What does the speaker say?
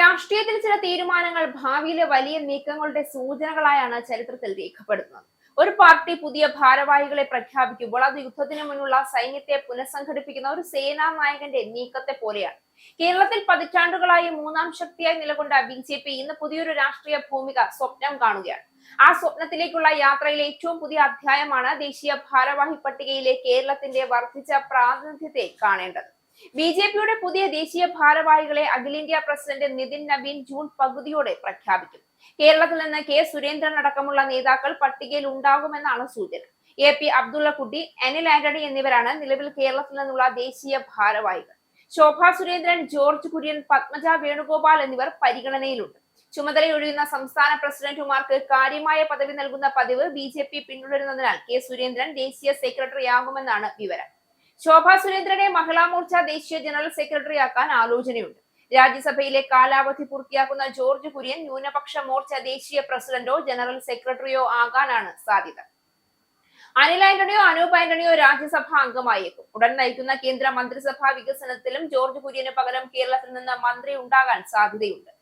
രാഷ്ട്രീയത്തിൽ ചില തീരുമാനങ്ങൾ ഭാവിയിലെ വലിയ നീക്കങ്ങളുടെ സൂചനകളായാണ് ചരിത്രത്തിൽ രേഖപ്പെടുത്തുന്നത്. ഒരു പാർട്ടി പുതിയ ഭാരവാഹികളെ പ്രഖ്യാപിക്കുമ്പോൾ അത് യുദ്ധത്തിന് മുന്നുള്ള സൈന്യത്തെ പുനഃസംഘടിപ്പിക്കുന്ന ഒരു സേനാ നായകന്റെ നീക്കത്തെ പോലെയാണ്. കേരളത്തിൽ പതിറ്റാണ്ടുകളായി മൂന്നാം ശക്തിയായി നിലകൊണ്ട ബി.ജെ.പി. ഇന്ന് പുതിയൊരു രാഷ്ട്രീയ ഭൂമിക സ്വപ്നം കാണുകയാണ്. ആ സ്വപ്നത്തിലേക്കുള്ള യാത്രയിലെ ഏറ്റവും പുതിയ അധ്യായമാണ് ദേശീയ ഭാരവാഹി പട്ടികയിലെ കേരളത്തിന്റെ വർദ്ധിച്ച പ്രാതിനിധ്യത്തെ കാണേണ്ടത്. ബി.ജെ.പിയുടെ പുതിയ ദേശീയ ഭാരവാഹികളെ അഖിലേന്ത്യാ പ്രസിഡന്റ് നിതിൻ നബീൻ ജൂൺ പകുതിയോടെ പ്രഖ്യാപിക്കും. കേരളത്തിൽ നിന്ന് കെ സുരേന്ദ്രൻ അടക്കമുള്ള നേതാക്കൾ പട്ടികയിൽ ഉണ്ടാകുമെന്നാണ് സൂചന. എ.പി. അബ്ദുള്ളക്കുട്ടി, അനിൽ ആന്റണി എന്നിവരാണ് നിലവിൽ കേരളത്തിൽ നിന്നുള്ള ദേശീയ ഭാരവാഹികൾ. ശോഭാ സുരേന്ദ്രൻ, ജോർജ് കുര്യൻ, പത്മജ വേണുഗോപാൽ എന്നിവർ പരിഗണനയിലുണ്ട്. ചുമതലയൊഴിയുന്ന സംസ്ഥാന പ്രസിഡന്റുമാർക്ക് കാര്യമായ പദവി നൽകുന്ന പതിവ് ബി.ജെ.പി. പിന്തുടരുന്നതിനാൽ കെ സുരേന്ദ്രൻ ദേശീയ സെക്രട്ടറിയാകുമെന്നാണ് വിവരം. ശോഭാ സുരേന്ദ്രനെ മഹിളാ മോർച്ച ദേശീയ ജനറൽ സെക്രട്ടറിയാക്കാൻ ആലോചനയുണ്ട്. രാജ്യസഭയിലെ കാലാവധി പൂർത്തിയാക്കുന്ന ജോർജ് കുര്യൻ ന്യൂനപക്ഷ മോർച്ച ദേശീയ പ്രസിഡന്റോ ജനറൽ സെക്രട്ടറിയോ ആകാനാണ് സാധ്യത. അനിൽ ആന്റണിയോ അനൂപ് ആന്റണിയോ രാജ്യസഭാ അംഗമായേക്കും. ഉടൻ നയിക്കുന്ന കേന്ദ്ര മന്ത്രിസഭാ വികസനത്തിലും ജോർജ് കുര്യന് പകരം കേരളത്തിൽ നിന്ന് മന്ത്രി ഉണ്ടാകാൻ സാധ്യതയുണ്ട്.